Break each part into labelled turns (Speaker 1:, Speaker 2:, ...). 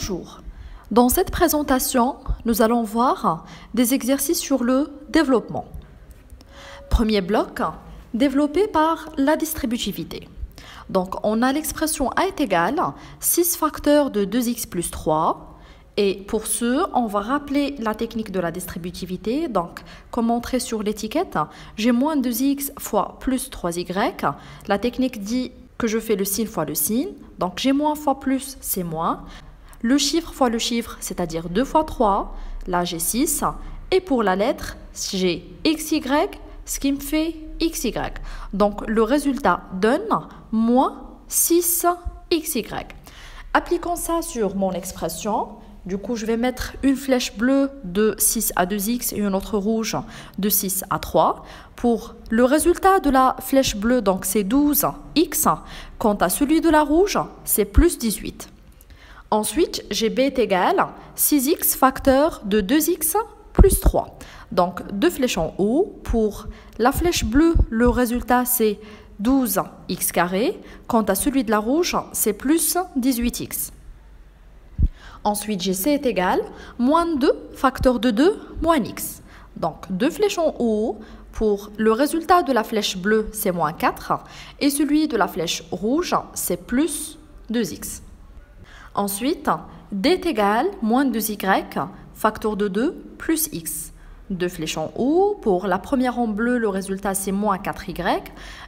Speaker 1: Bonjour. Dans cette présentation, nous allons voir des exercices sur le développement. Premier bloc, développé par la distributivité. Donc, on a l'expression A est égale 6 facteurs de 2x plus 3. Et pour ce, on va rappeler la technique de la distributivité. Donc, comme montré sur l'étiquette, j'ai moins 2x fois plus 3y. La technique dit que je fais le signe fois le signe. Donc, j'ai moins fois plus, c'est moins. Le chiffre fois le chiffre, c'est-à-dire 2 fois 3. Là, j'ai 6. Et pour la lettre, j'ai xy, ce qui me fait xy. Donc, le résultat donne moins 6xy. Appliquons ça sur mon expression. Du coup, je vais mettre une flèche bleue de 6 à 2x et une autre rouge de 6 à 3. Pour le résultat de la flèche bleue, donc c'est 12x. Quant à celui de la rouge, c'est plus 18. Ensuite, j'ai b est égal 6x facteur de 2x plus 3. Donc, deux flèches en haut. Pour la flèche bleue, le résultat, c'est 12x carré. Quant à celui de la rouge, c'est plus 18x. Ensuite, j'ai c est égal moins 2 facteur de 2 moins x. Donc, deux flèches en haut. Pour le résultat de la flèche bleue, c'est moins 4. Et celui de la flèche rouge, c'est plus 2x. Ensuite, d est égal moins 2y facteur de 2 plus x. Deux flèches en haut. Pour la première en bleu, le résultat, c'est moins 4y.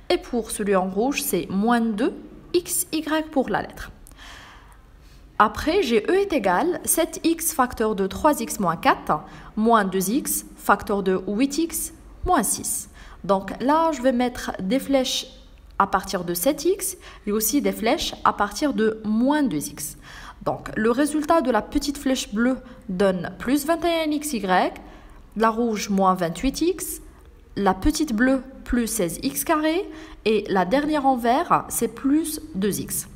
Speaker 1: Et pour celui en rouge, c'est moins 2xy pour la lettre. Après, j'ai e est égal 7x facteur de 3x moins 4 moins 2x facteur de 8x moins 6. Donc là, je vais mettre des flèches à partir de 7x et aussi des flèches à partir de moins 2x. Donc le résultat de la petite flèche bleue donne plus 21xy, la rouge moins 28x, la petite bleue plus 16x carré et la dernière en vert, c'est plus 2x.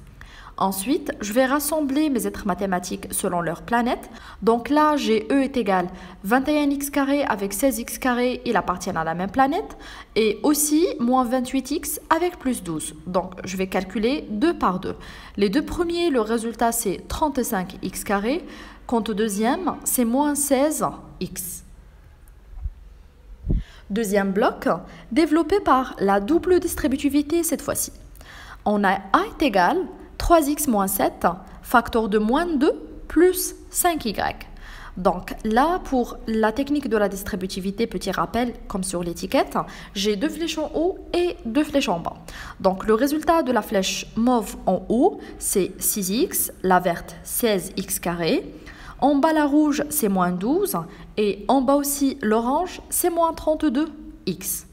Speaker 1: Ensuite, je vais rassembler mes êtres mathématiques selon leur planète. Donc là, j'ai e est égal 21x carré avec 16x carré, ils appartiennent à la même planète. Et aussi, moins 28x avec plus 12. Donc, je vais calculer 2 par 2. Les deux premiers, le résultat, c'est 35x carré. Quant au deuxième, c'est moins 16x. Deuxième bloc, développé par la double distributivité cette fois-ci. On a a est égal 3x moins 7, facteur de moins 2 plus 5y. Donc là, pour la technique de la distributivité, petit rappel, comme sur l'étiquette, j'ai deux flèches en haut et deux flèches en bas. Donc le résultat de la flèche mauve en haut, c'est 6x, la verte 16x carré. En bas, la rouge, c'est moins 12. Et en bas aussi, l'orange, c'est moins 32x.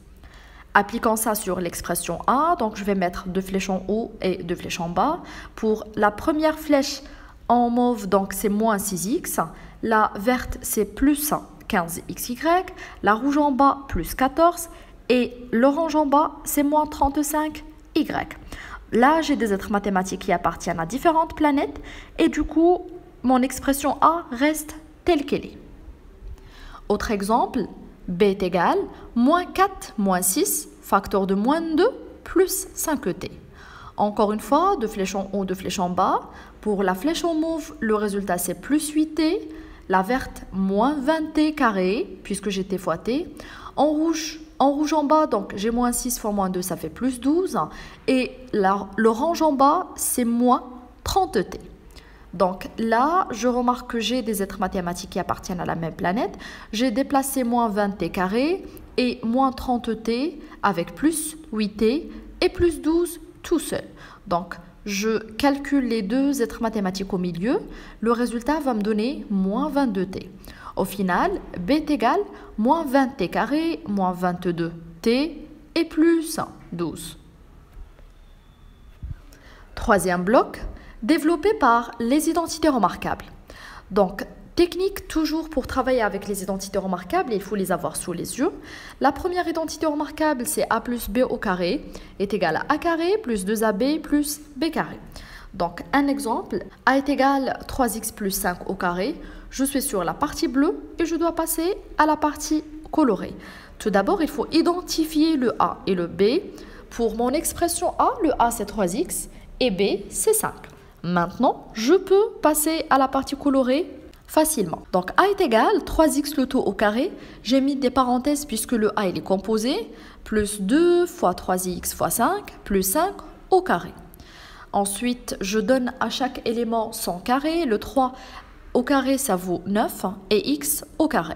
Speaker 1: Appliquons ça sur l'expression A, donc je vais mettre deux flèches en haut et deux flèches en bas. Pour la première flèche en mauve, donc c'est moins 6x. La verte, c'est plus 15xy. La rouge en bas, plus 14. Et l'orange en bas, c'est moins 35y. Là, j'ai des êtres mathématiques qui appartiennent à différentes planètes. Et du coup, mon expression A reste telle qu'elle est. Autre exemple, b est égal moins 4 moins 6 facteur de moins 2 plus 5t. Encore une fois, deux flèches en haut, deux flèches en bas. Pour la flèche en mauve, le résultat c'est plus 8t. La verte, moins 20t carré, puisque j'ai t fois t. En rouge en bas, donc j'ai moins 6 fois moins 2, ça fait plus 12. Et l'orange en bas, c'est moins 30t. Donc là, je remarque que j'ai des êtres mathématiques qui appartiennent à la même planète. J'ai déplacé moins 20t carré et moins 30t avec plus 8t et plus 12 tout seul. Donc, je calcule les deux êtres mathématiques au milieu. Le résultat va me donner moins 22t. Au final, b est égal moins 20t carré, moins 22t et plus 12. Troisième bloc, développé par les identités remarquables. Donc, technique toujours pour travailler avec les identités remarquables, il faut les avoir sous les yeux. La première identité remarquable, c'est a plus b au carré est égal à a carré plus 2ab plus b carré. Donc, un exemple, a est égal 3x plus 5 au carré. Je suis sur la partie bleue et je dois passer à la partie colorée. Tout d'abord, il faut identifier le a et le b. Pour mon expression a, le a c'est 3x et b c'est 5. Maintenant, je peux passer à la partie colorée facilement. Donc A est égal 3x le tout au carré. J'ai mis des parenthèses puisque le A il est composé. Plus 2 fois 3x fois 5 plus 5 au carré. Ensuite, je donne à chaque élément son carré. Le 3 au carré, ça vaut 9 et x au carré.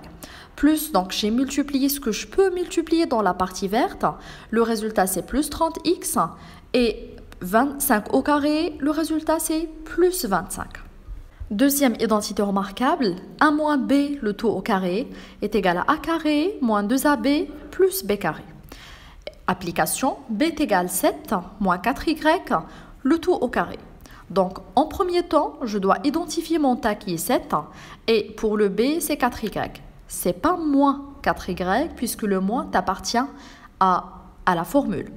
Speaker 1: Plus, donc j'ai multiplié ce que je peux multiplier dans la partie verte. Le résultat, c'est plus 30x. Et 25 au carré, le résultat, c'est plus 25. Deuxième identité remarquable, a moins b, le tout au carré, est égal à a carré moins 2ab plus b carré. Application, b est égal 7 moins 4y, le tout au carré. Donc, en premier temps, je dois identifier mon tas qui est 7 et pour le b, c'est 4y. C'est pas moins 4y puisque le moins appartient à la formule.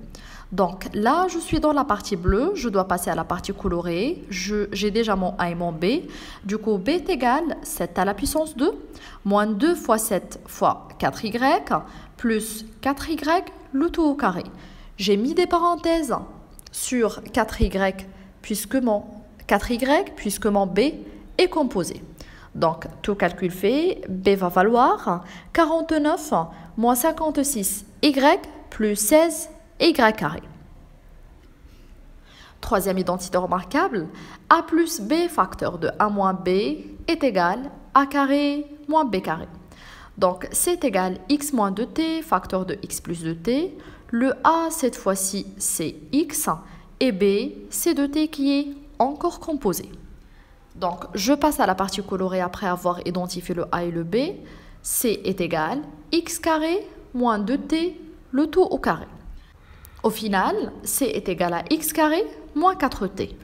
Speaker 1: Donc là, je suis dans la partie bleue, je dois passer à la partie colorée. J'ai déjà mon A et mon B. Du coup, B est égal 7 à la puissance 2, moins 2 fois 7 fois 4y, plus 4y, le tout au carré. J'ai mis des parenthèses sur 4y puisque mon B est composé. Donc, tout calcul fait, B va valoir 49 moins 56 y plus 16 y carré. Troisième identité remarquable, a plus b facteur de a moins b est égal a carré moins b carré. Donc, c'est égal x moins 2t facteur de x plus 2t. Le a, cette fois-ci, c'est x et b, c'est 2t qui est encore composé. Donc, je passe à la partie colorée après avoir identifié le a et le b. C est égal x carré moins 2t, le tout au carré. Au final, C est égal à x carré moins 4t.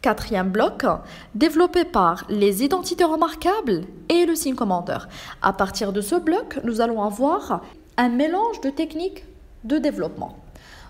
Speaker 1: Quatrième bloc, développé par les identités remarquables et le signe commandeur. À partir de ce bloc, nous allons avoir un mélange de techniques de développement.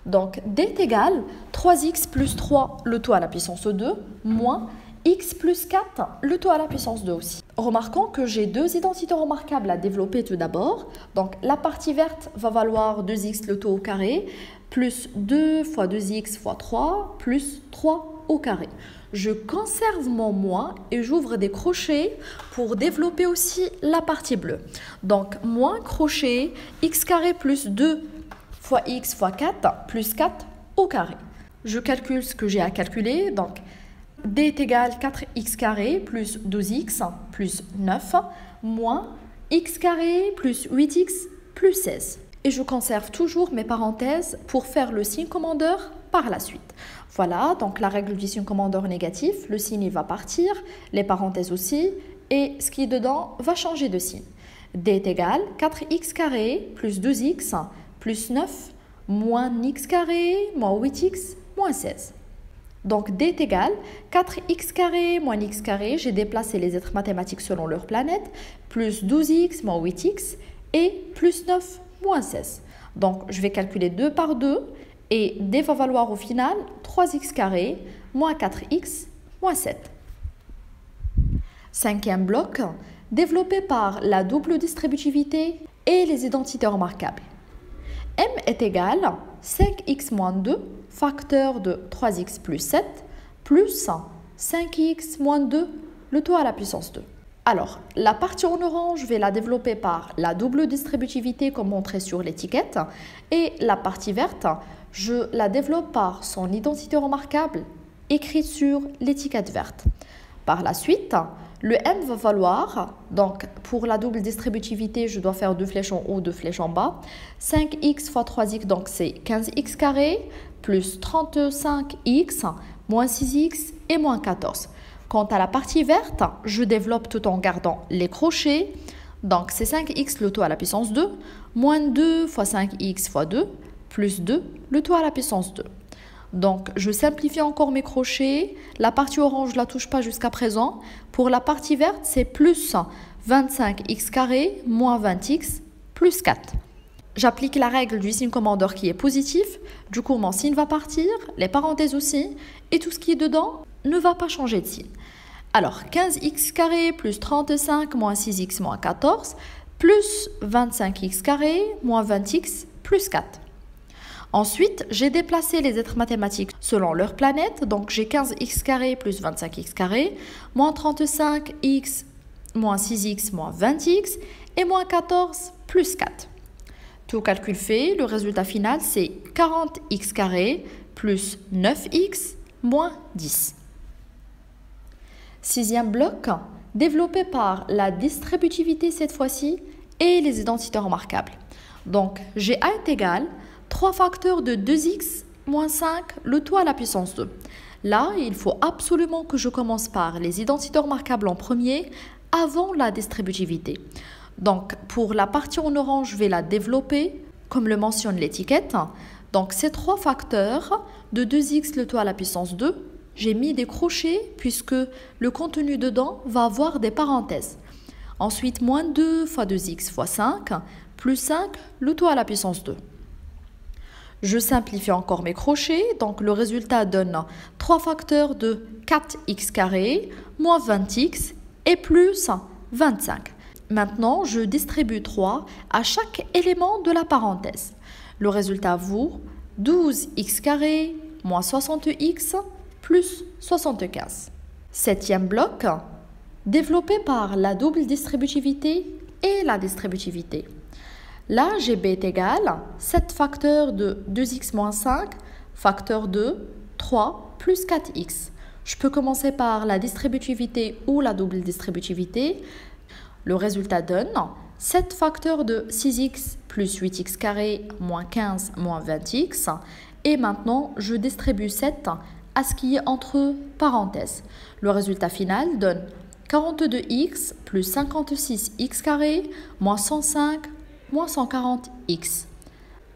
Speaker 1: Donc, D est égal 3x plus 3 le tout à la puissance 2 moins x plus 4 le tout à la puissance 2 aussi. Remarquons que j'ai deux identités remarquables à développer tout d'abord. Donc, la partie verte va valoir 2x le tout au carré plus 2 fois 2x fois 3 plus 3 au carré. Je conserve mon moins et j'ouvre des crochets pour développer aussi la partie bleue. Donc, moins crochet x carré plus 2 fois x fois 4 plus 4 au carré. Je calcule ce que j'ai à calculer. Donc, D est égal 4x carré plus 12x plus 9 moins x carré plus 8x plus 16. Et je conserve toujours mes parenthèses pour faire le signe commandeur par la suite. Voilà, donc la règle du signe commandeur négatif, le signe il va partir, les parenthèses aussi, et ce qui est dedans va changer de signe. D est égal 4x carré plus 2x plus 9 moins x carré moins 8x moins 16. Donc, D est égal 4x carré moins x carré, j'ai déplacé les êtres mathématiques selon leur planète, plus 12x moins 8x et plus 9 moins 16. Donc, je vais calculer 2 par 2 et D va valoir au final 3x carré moins 4x moins 7. Cinquième bloc, développé par la double distributivité et les identités remarquables. M est égal 5x moins 2 facteur de 3x plus 7 plus 5x moins 2 le tout à la puissance 2. Alors, la partie en orange, je vais la développer par la double distributivité comme montré sur l'étiquette et la partie verte, je la développe par son identité remarquable écrite sur l'étiquette verte. Par la suite, le M va valoir, donc pour la double distributivité, je dois faire 2 flèches en haut, 2 flèches en bas. 5x fois 3x, donc c'est 15x carré, plus 35x, moins 6x et moins 14. Quant à la partie verte, je développe tout en gardant les crochets. Donc c'est 5x le tout à la puissance 2, moins 2 fois 5x fois 2, plus 2 le tout à la puissance 2. Donc, je simplifie encore mes crochets. La partie orange, je ne la touche pas jusqu'à présent. Pour la partie verte, c'est plus 25x carré moins 20x plus 4. J'applique la règle du signe commandeur qui est positif. Du coup, mon signe va partir, les parenthèses aussi. Et tout ce qui est dedans ne va pas changer de signe. Alors, 15x carré plus 35 moins 6x moins 14 plus 25x carré moins 20x plus 4. Ensuite, j'ai déplacé les êtres mathématiques selon leur planète. Donc, j'ai 15x² plus 25x², moins 35x, moins 6x, moins 20x, et moins 14 plus 4. Tout calcul fait, le résultat final, c'est 40x² plus 9x, moins 10. Sixième bloc, développé par la distributivité cette fois-ci et les identités remarquables. Donc, j'ai A est égal 3 facteurs de 2x moins 5, le tout à la puissance 2. Là, il faut absolument que je commence par les identités remarquables en premier avant la distributivité. Donc, pour la partie en orange, je vais la développer comme le mentionne l'étiquette. Donc, ces 3 facteurs de 2x le tout à la puissance 2, j'ai mis des crochets puisque le contenu dedans va avoir des parenthèses. Ensuite, moins 2 fois 2x fois 5, plus 5, le tout à la puissance 2. Je simplifie encore mes crochets, donc le résultat donne 3 facteurs de 4x², moins 20x et plus 25. Maintenant, je distribue 3 à chaque élément de la parenthèse. Le résultat vaut 12x², moins 60x, plus 75. Septième bloc, développé par la double distributivité et la distributivité. Là, j'ai B est égal 7 facteurs de 2x moins 5, facteur de 3 plus 4x. Je peux commencer par la distributivité ou la double distributivité. Le résultat donne 7 facteurs de 6x plus 8x² moins 15 moins 20x. Et maintenant, je distribue 7 à ce qui est entre parenthèses. Le résultat final donne 42x plus 56x² moins 105 moins 140x.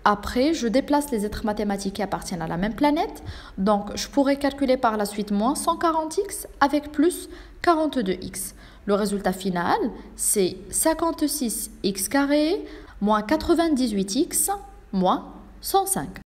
Speaker 1: Après, je déplace les êtres mathématiques qui appartiennent à la même planète. Donc, je pourrais calculer par la suite moins 140x avec plus 42x. Le résultat final, c'est 56x² moins 98x moins 105.